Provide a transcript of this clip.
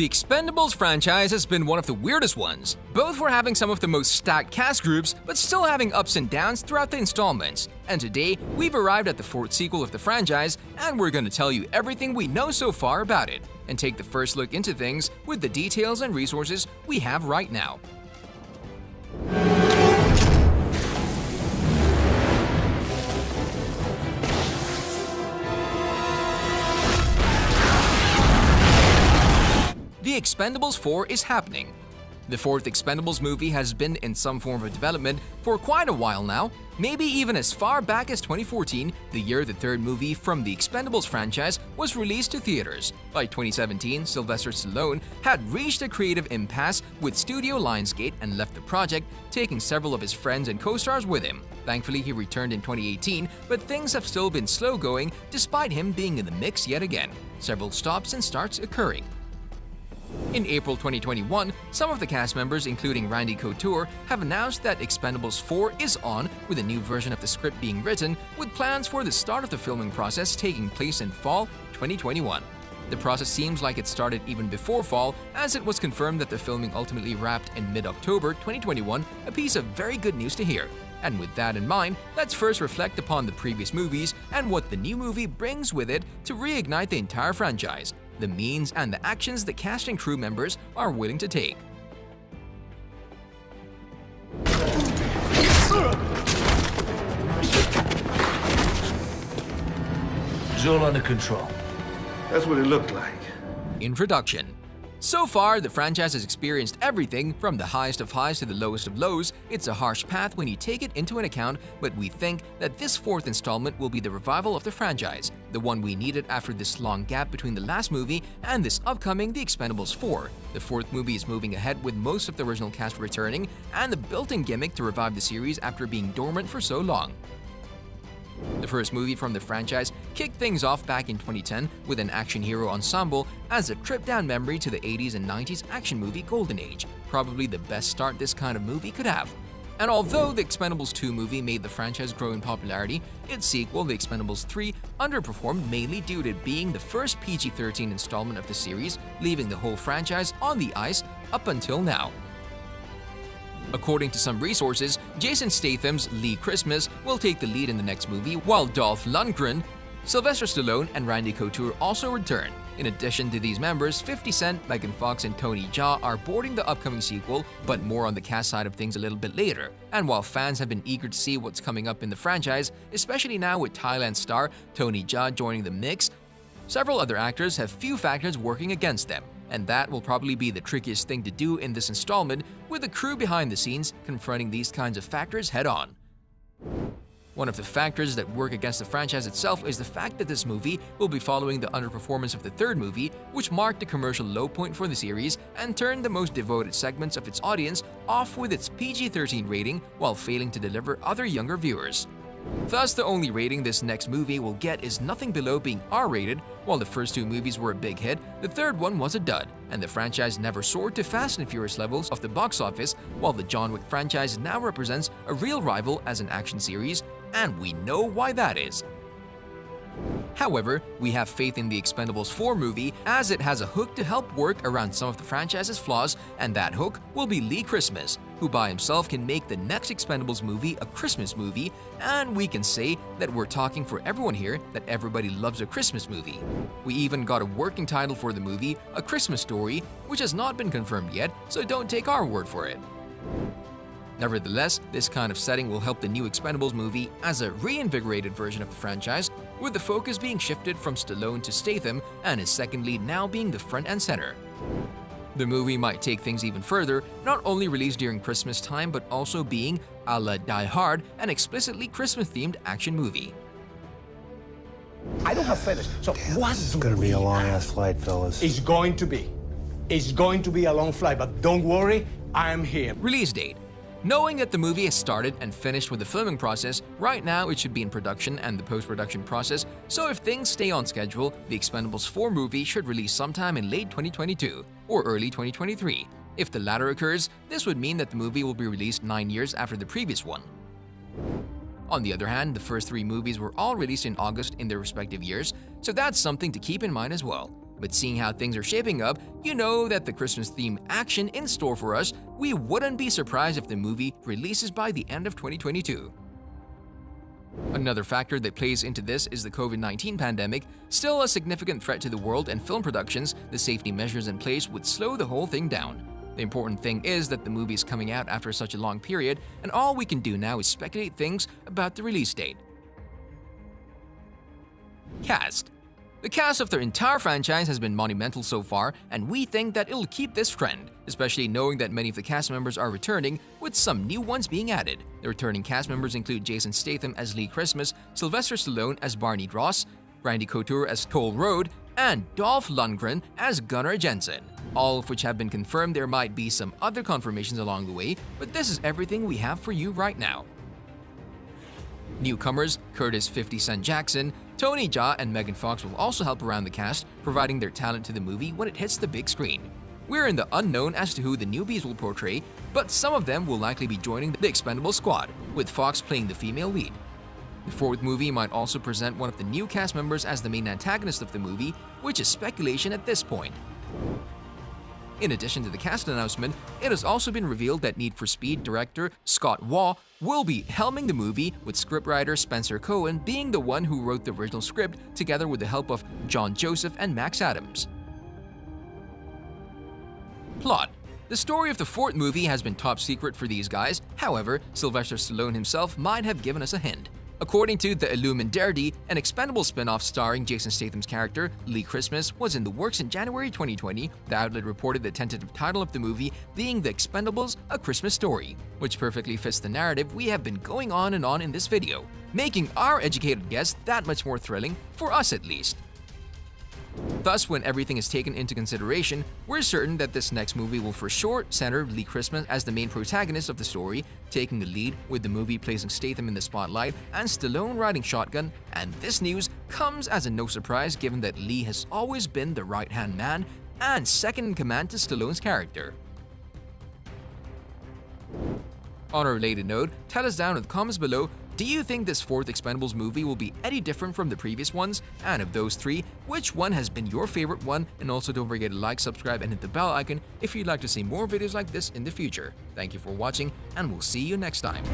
The Expendables franchise has been one of the weirdest ones, both for having some of the most stacked cast groups, but still having ups and downs throughout the installments. And today, we've arrived at the fourth sequel of the franchise, and we're going to tell you everything we know so far about it, and take the first look into things with the details and resources we have right now. The Expendables 4 is happening. The fourth Expendables movie has been in some form of development for quite a while now, maybe even as far back as 2014, the year the third movie from the Expendables franchise was released to theaters. By 2017, Sylvester Stallone had reached a creative impasse with Studio Lionsgate and left the project, taking several of his friends and co-stars with him. Thankfully, he returned in 2018, but things have still been slow going despite him being in the mix yet again, several stops and starts occurring. In April 2021, some of the cast members, including Randy Couture, have announced that Expendables 4 is on, with a new version of the script being written, with plans for the start of the filming process taking place in fall 2021. The process seems like it started even before fall, as it was confirmed that the filming ultimately wrapped in mid-October 2021, a piece of very good news to hear. And with that in mind, let's first reflect upon the previous movies and what the new movie brings with it to reignite the entire franchise, the means and the actions the cast and crew members are willing to take. It's all under control. That's what it looked like. Introduction. So far, the franchise has experienced everything from the highest of highs to the lowest of lows. It's a harsh path when you take it into an account, but we think that this fourth installment will be the revival of the franchise, the one we needed after this long gap between the last movie and this upcoming The Expendables 4. The fourth movie is moving ahead with most of the original cast returning and the built-in gimmick to revive the series after being dormant for so long. The first movie from the franchise kicked things off back in 2010 with an action hero ensemble as a trip down memory to the 80s and 90s action movie golden age, probably the best start this kind of movie could have. And although the Expendables 2 movie made the franchise grow in popularity, its sequel, The Expendables 3, underperformed mainly due to it being the first PG-13 installment of the series, leaving the whole franchise on the ice up until now. According to some resources, Jason Statham's Lee Christmas will take the lead in the next movie, while Dolph Lundgren, Sylvester Stallone, and Randy Couture also return. In addition to these members, 50 Cent, Megan Fox, and Tony Jaa are boarding the upcoming sequel, but more on the cast side of things a little bit later. And while fans have been eager to see what's coming up in the franchise, especially now with Thailand star Tony Jaa joining the mix, several other actors have few factors working against them. And that will probably be the trickiest thing to do in this installment, with the crew behind the scenes confronting these kinds of factors head-on. One of the factors that work against the franchise itself is the fact that this movie will be following the underperformance of the third movie, which marked the commercial low point for the series and turned the most devoted segments of its audience off with its PG-13 rating while failing to deliver other younger viewers. Thus, the only rating this next movie will get is nothing below being R-rated. While the first two movies were a big hit, the third one was a dud, and the franchise never soared to Fast and Furious levels of the box office, while the John Wick franchise now represents a real rival as an action series, and we know why that is. However, we have faith in the Expendables 4 movie as it has a hook to help work around some of the franchise's flaws, and that hook will be Lee Christmas, who by himself can make the next Expendables movie a Christmas movie, and we can say that we're talking for everyone here that everybody loves a Christmas movie. We even got a working title for the movie, A Christmas Story, which has not been confirmed yet, so don't take our word for it. Nevertheless, this kind of setting will help the new Expendables movie as a reinvigorated version of the franchise, with the focus being shifted from Stallone to Statham and his second lead now being the front and center. The movie might take things even further, not only released during Christmas time but also being, a la Die Hard, an explicitly Christmas-themed action movie. I don't have feathers, so what It's gonna be a long-ass flight, fellas. It's going to be. It's going to be a long flight, but don't worry, I am here. Release date. Knowing that the movie has started and finished with the filming process, right now it should be in production and the post-production process, so if things stay on schedule, the Expendables 4 movie should release sometime in late 2022 or early 2023. If the latter occurs, this would mean that the movie will be released 9 years after the previous one. On the other hand, the first three movies were all released in August in their respective years, so that's something to keep in mind as well. But seeing how things are shaping up, you know that the Christmas-themed action in store for us, we wouldn't be surprised if the movie releases by the end of 2022. Another factor that plays into this is the COVID-19 pandemic. Still a significant threat to the world and film productions, the safety measures in place would slow the whole thing down. The important thing is that the movie is coming out after such a long period, and all we can do now is speculate things about the release date. Cast. The cast of the entire franchise has been monumental so far, and we think that it'll keep this trend, especially knowing that many of the cast members are returning, with some new ones being added. The returning cast members include Jason Statham as Lee Christmas, Sylvester Stallone as Barney Ross, Randy Couture as Toll Road, and Dolph Lundgren as Gunnar Jensen. All of which have been confirmed. There might be some other confirmations along the way, but this is everything we have for you right now. Newcomers Curtis 50 Cent Jackson, Tony Jaa, and Megan Fox will also help around the cast, providing their talent to the movie when it hits the big screen. We're in the unknown as to who the newbies will portray, but some of them will likely be joining the Expendables squad, with Fox playing the female lead. The fourth movie might also present one of the new cast members as the main antagonist of the movie, which is speculation at this point. In addition to the cast announcement, it has also been revealed that Need for Speed director Scott Waugh will be helming the movie, with scriptwriter Spencer Cohen being the one who wrote the original script together with the help of John Joseph and Max Adams. Plot. The story of the fourth movie has been top secret for these guys, however, Sylvester Stallone himself might have given us a hint. According to the Illuminati, an Expendables spin-off starring Jason Statham's character, Lee Christmas, was in the works in January 2020. The outlet reported the tentative title of the movie being The Expendables: A Christmas Story, which perfectly fits the narrative we have been going on and on in this video, making our educated guess that much more thrilling, for us at least. Thus, when everything is taken into consideration, we're certain that this next movie will for sure center Lee Christmas as the main protagonist of the story, taking the lead, with the movie placing Statham in the spotlight and Stallone riding shotgun. And this news comes as a no surprise given that Lee has always been the right-hand man and second in command to Stallone's character. On a related note, tell us down in the comments below, do you think this fourth Expendables movie will be any different from the previous ones? And of those three, which one has been your favorite one? And also don't forget to like, subscribe, and hit the bell icon if you'd like to see more videos like this in the future. Thank you for watching, and we'll see you next time.